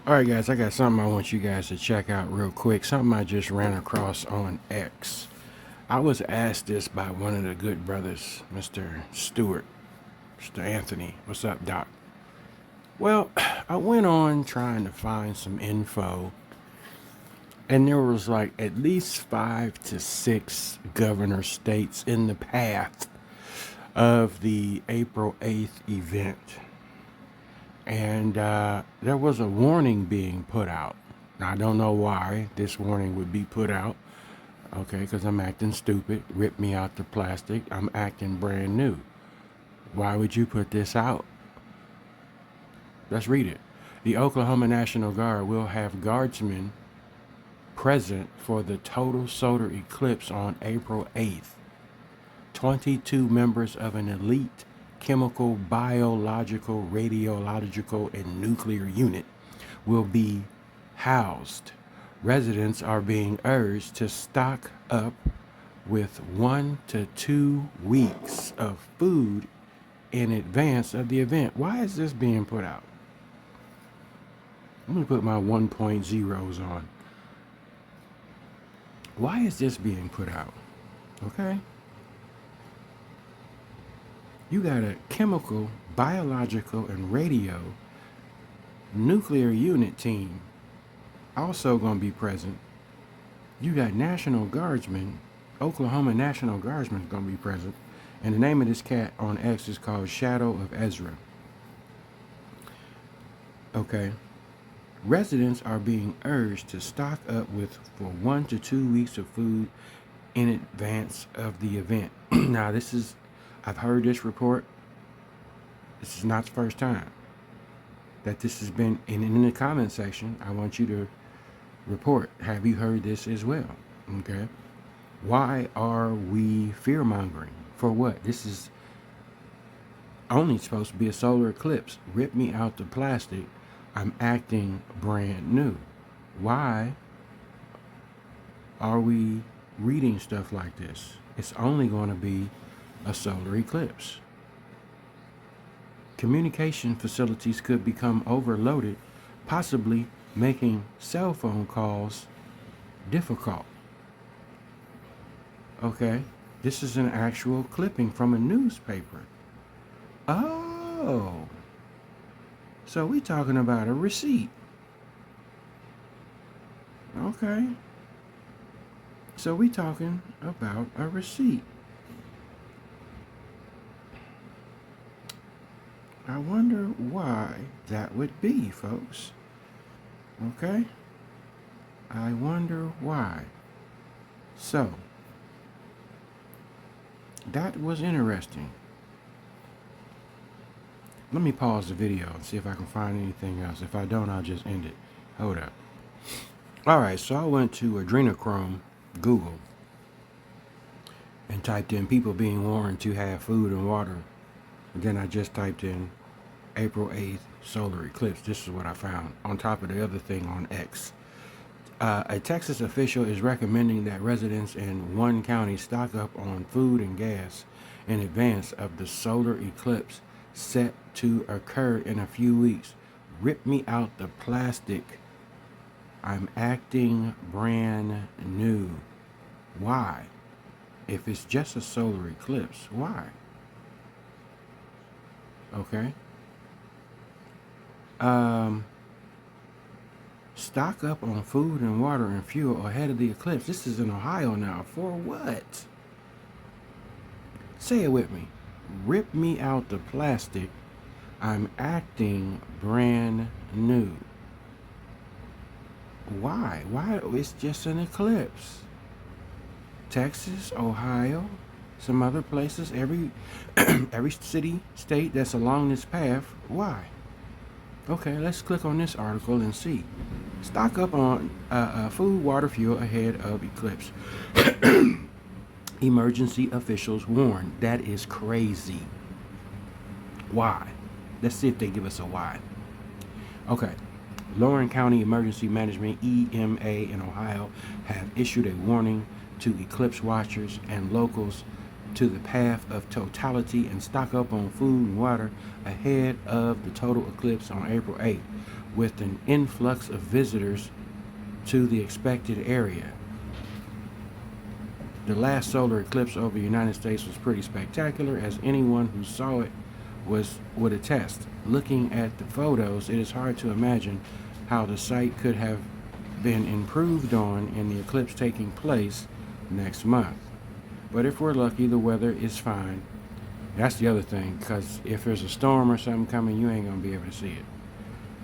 Alright guys, I got something I want you guys to check out real quick. Something I just ran across on X. I was asked this by one of the good brothers, Mr. Stewart, Mr. Anthony. What's up, Doc? Well, I went on trying to find some info, and there was like at least 5 to 6 governor states in the path of the April 8th event. And there was a warning being put out. Now, I don't know why this warning would be put out. Okay, because I'm acting stupid. Rip me out the plastic. I'm acting brand new. Why would you put this out? Let's read it. The Oklahoma National Guard will have guardsmen present for the total solar eclipse on April 8th. 22 members of an elite chemical, biological, radiological, and nuclear unit will be housed. Residents are being urged to stock up with 1 to 2 weeks of food in advance of the event. Why is this being put out? I'm going to put my 1.0s on. Why is this being put out? Okay. You got a chemical, biological, and radio nuclear unit team also going to be present. You got National Guardsmen, Oklahoma National Guardsmen going to be present. And the name of this cat on X is called Shadow of Ezra. Okay. Residents are being urged to stock up with for 1 to 2 weeks of food in advance of the event. Now, I've heard this report. This is not the first time that this has been in the comment section. I want you to report. Have you heard this as well? Okay. Why are we fear mongering? For what? This is only supposed to be a solar eclipse. Rip me out the plastic. I'm acting brand new. Why are we reading stuff like this? It's only going to be a solar eclipse. Communication facilities could become overloaded, possibly making cell phone calls difficult. Okay, this is an actual clipping from a newspaper. Oh, so we talking about a receipt. Okay, so we talking about a receipt. I wonder why that would be, folks. Okay? I wonder why. So, that was interesting. Let me pause the video and see if I can find anything else. If I don't, I'll just end it. Hold up. Alright, so I went to Adrenochrome, Google, and typed in people being warned to have food and water. And then I just typed in April 8th solar eclipse. This is what I found on top of the other thing on X. A Texas official is recommending that residents in one county stock up on food and gas in advance of the solar eclipse set to occur in a few weeks. Rip me out the plastic. I'm acting brand new. Why? If it's just a solar eclipse, why? Okay. Stock up on food and water and fuel ahead of the eclipse. This is in Ohio now. For what? Say it with me. Rip me out the plastic. I'm acting brand new. Why? Why? It's just an eclipse. Texas, Ohio, some other places, every city, state that's along this path. Why? Okay, let's click on this article and see. Stock up on food, water, fuel ahead of eclipse. Emergency officials warn. That is crazy. Why? Let's see if they give us a why. Okay. Lawrence County Emergency Management, EMA, in Ohio have issued a warning to eclipse watchers and locals to the path of totality and stock up on food and water ahead of the total eclipse on April 8th. with an influx of visitors to the expected area. The last solar eclipse over the United States was pretty spectacular, as anyone who saw it would attest. Looking at the photos, it is hard to imagine how the site could have been improved on in the eclipse taking place next month. But if we're lucky, the weather is fine. That's the other thing, because if there's a storm or something coming, you ain't going to be able to see it.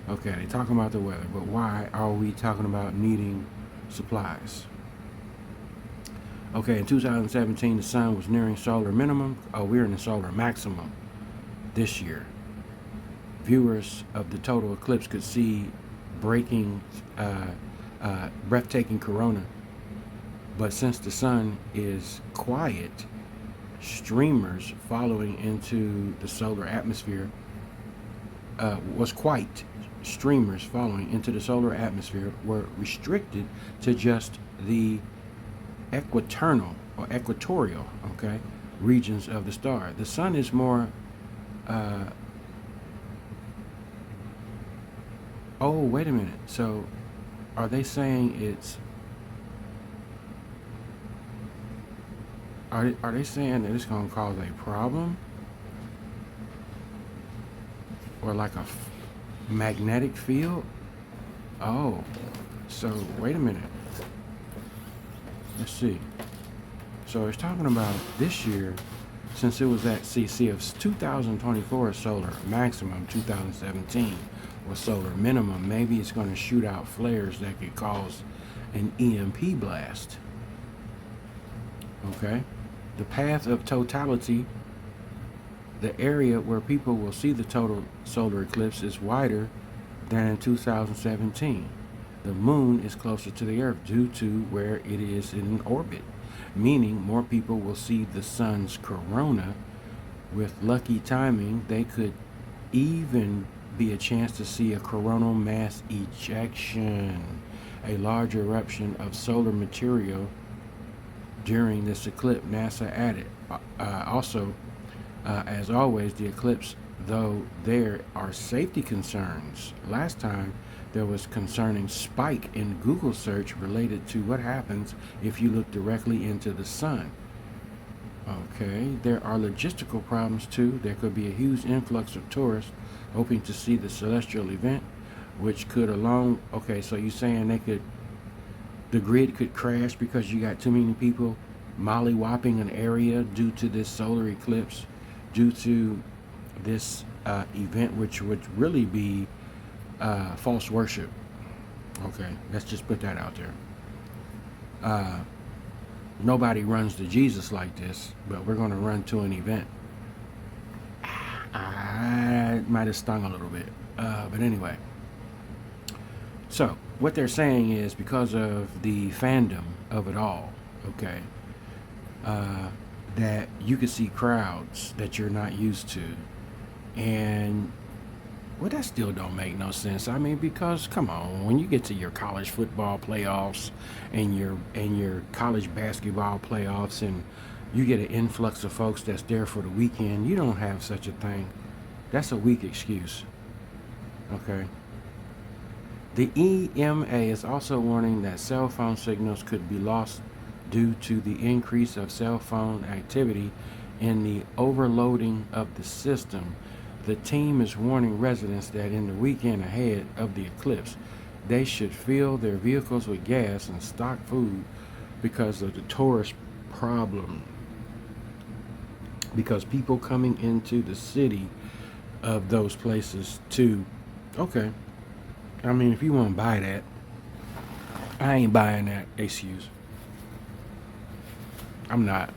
Okay, they're talking about the weather, but why are we talking about needing supplies? Okay, in 2017, the sun was nearing solar minimum. Oh, we're in the solar maximum this year. Viewers of the total eclipse could see breathtaking corona. But since the sun is quiet, streamers following into the solar atmosphere streamers following into the solar atmosphere were restricted to just the equatorial, okay, regions of the star. The sun is more oh, wait a minute. So are they saying it's are they saying that it's going to cause a problem, or like a magnetic field? Oh, so wait a minute. Let's see. So it's talking about this year, since it was at CC of 2024 solar maximum, 2017 was solar minimum. Maybe it's going to shoot out flares that could cause an EMP blast. Okay. The path of totality, the area where people will see the total solar eclipse, is wider than in 2017. The moon is closer to the earth due to where it is in orbit, meaning more people will see the sun's corona. With lucky timing, they could even be a chance to see a coronal mass ejection, a large eruption of solar material during this eclipse, NASA added. Also, as always, the eclipse, though there are safety concerns. Last time, there was concerning spike in Google search related to what happens if you look directly into the sun. Okay, there are logistical problems too. There could be a huge influx of tourists hoping to see the celestial event, which could okay, so you're saying the grid could crash because you got too many people mollywopping an area due to this solar eclipse, due to this event, which would really be false worship. Okay, let's just put that out there. Nobody runs to Jesus like this, but we're going to run to an event. I might have stung a little bit, but anyway. So what they're saying is, because of the fandom of it all, okay, that you could see crowds that you're not used to, and well, that still don't make no sense. I mean, because come on, when you get to your college football playoffs and your college basketball playoffs, and you get an influx of folks that's there for the weekend, you don't have such a thing. That's a weak excuse. Okay. The EMA is also warning that cell phone signals could be lost due to the increase of cell phone activity and the overloading of the system. The team is warning residents that in the weekend ahead of the eclipse, they should fill their vehicles with gas and stock food because of the tourist problem. Because people coming into the city of those places too. Okay. I mean, if you want to buy that, I ain't buying that excuse. I'm not.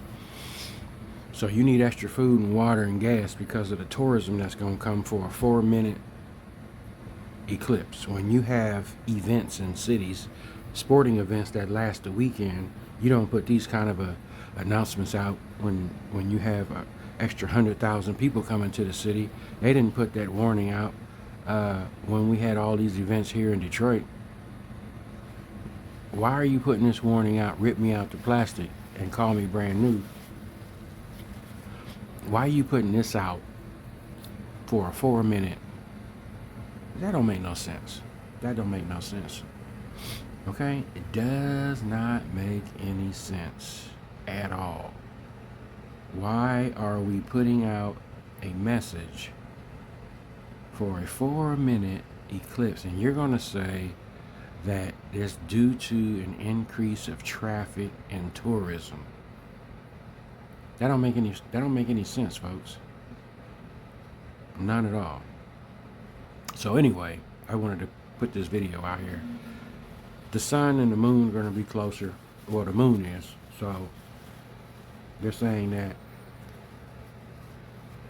So you need extra food and water and gas because of the tourism that's going to come for a 4-minute eclipse. When you have events in cities, sporting events that last a weekend, you don't put these kind of announcements out when you have a extra 100,000 people coming to the city. They didn't put that warning out when we had all these events here in Detroit. Why are you putting this warning out? Rip me out the plastic and call me brand new. Why are you putting this out for a 4-minute? That don't make no sense. That don't make no sense. Okay? It does not make any sense at all. Why are we putting out a message for a 4-minute eclipse and you're going to say that it's due to an increase of traffic and tourism? That don't make any sense, folks. None at all. So anyway, I wanted to put this video out here. The sun and the moon are going to be closer. Well, the moon is. So they're saying that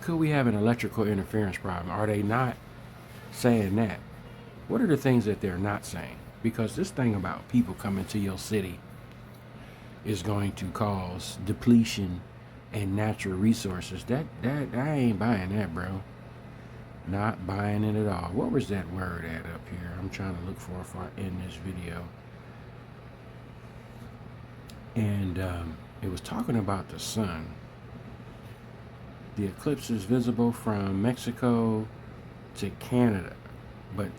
could we have an electrical interference problem? Are they not saying that? What are the things that they're not saying? Because this thing about people coming to your city is going to cause depletion in natural resources. That I ain't buying that, bro. Not buying it at all. What was that word at up here? I'm trying to look for if I end this video. And it was talking about the sun. The eclipse is visible from Mexico to Canada. But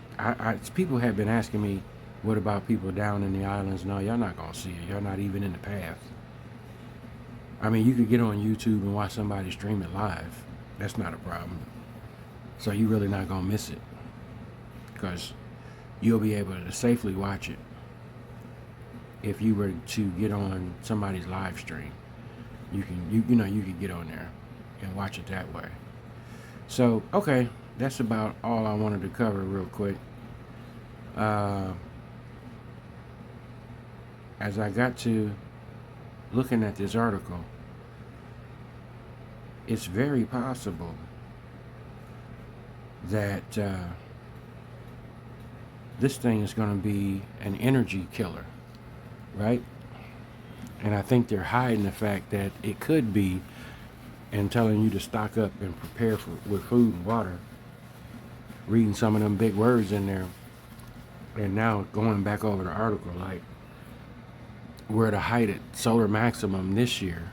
people have been asking me, what about people down in the islands? No, y'all not going to see it. Y'all not even in the path. I mean, you could get on YouTube and watch somebody stream it live. That's not a problem. So you're really not going to miss it. Because you'll be able to safely watch it if you were to get on somebody's live stream. You could get on there and watch it that way. So, okay, that's about all I wanted to cover real quick. As I got to looking at this article, it's very possible that this thing is going to be an energy killer, right? And I think they're hiding the fact that it could be and telling you to stock up and prepare with food and water. Reading some of them big words in there. And now going back over the article, like we're at a height at solar maximum this year.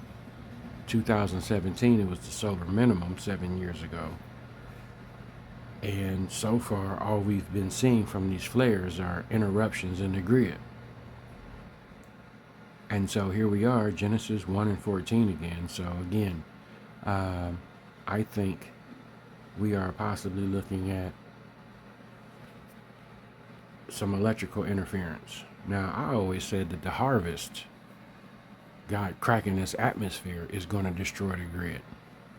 2017, it was the solar minimum 7 years ago. And so far, all we've been seeing from these flares are interruptions in the grid. And so here we are, Genesis 1 and 14 again. So again, I think we are possibly looking at some electrical interference. Now, I always said that the harvest, God cracking this atmosphere, is going to destroy the grid.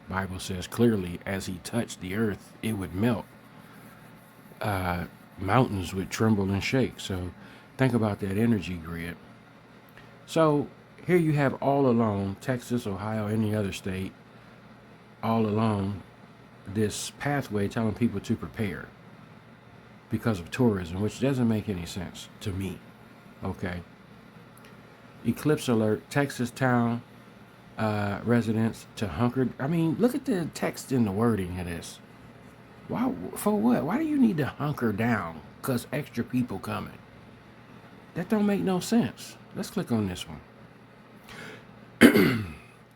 Bible says clearly, as he touched the earth, it would melt. Mountains would tremble and shake. So think about that energy grid. So here you have all along Texas, Ohio, any other state, all along this pathway telling people to prepare because of tourism, which doesn't make any sense to me. Okay. Eclipse alert, Texas town residents to hunker. I mean, look at the text in the wording of this. Why? For what? Why do you need to hunker down? Because extra people coming. That don't make no sense. Let's click on this one.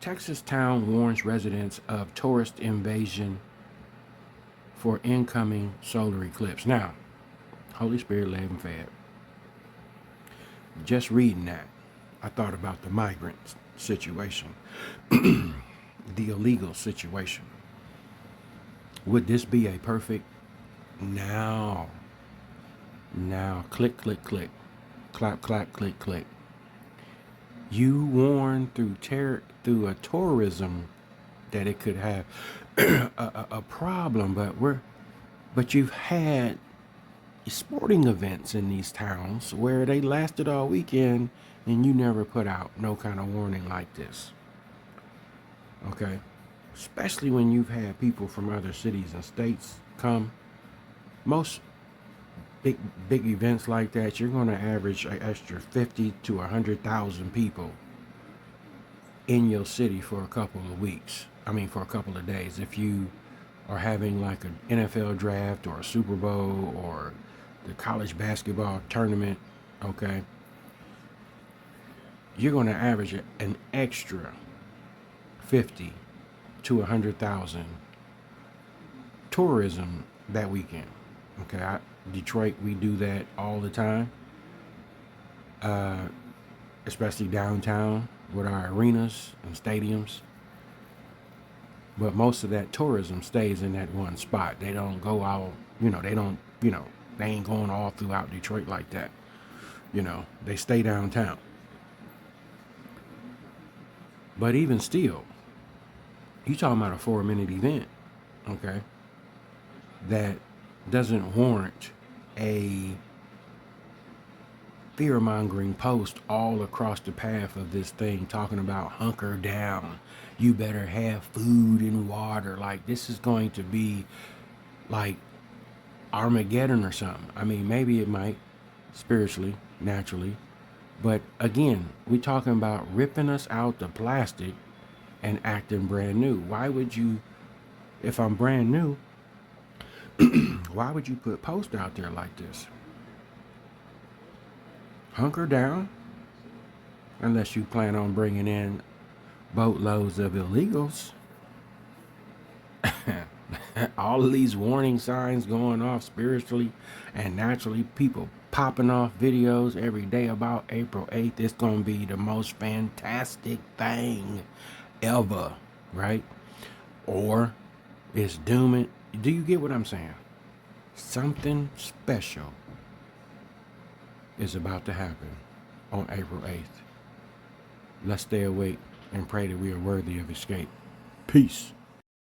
Texas town warns residents of tourist invasion for incoming solar eclipse. Now, Holy Spirit led and fed. Just reading that, I thought about the migrant situation, the illegal situation. Would this be a perfect now, click, click, click, clap, clap, click, click. You warn through a tourism that it could have a problem, but you've had sporting events in these towns where they lasted all weekend and you never put out no kind of warning like this. Okay? Especially when you've had people from other cities and states come. Most big events like that, you're going to average an extra 50 to 100,000 people in your city for a couple of weeks. I mean, for a couple of days. If you are having like an NFL draft or a Super Bowl or the college basketball tournament, okay, you're going to average an extra 50 to 100,000 tourism that weekend. Okay, Detroit, we do that all the time, especially downtown with our arenas and stadiums. But most of that tourism stays in that one spot. They don't go out, they ain't going all throughout Detroit like that. They stay downtown. But even still, you talking about a 4-minute event, okay, that doesn't warrant a fear-mongering post all across the path of this thing talking about hunker down. You better have food and water. Like, this is going to be like Armageddon or something. I mean, maybe it might, spiritually, naturally. But again, we talking about ripping us out the plastic and acting brand new. Why would you, if I'm brand new, why would you put posts out there like this? Hunker down, unless you plan on bringing in boatloads of illegals. All of these warning signs going off spiritually and naturally, people popping off videos every day about April 8th. It's going to be the most fantastic thing ever, right? Or it's dooming. Do you get what I'm saying? Something special is about to happen on April 8th. Let's stay awake and pray that we are worthy of escape. Peace.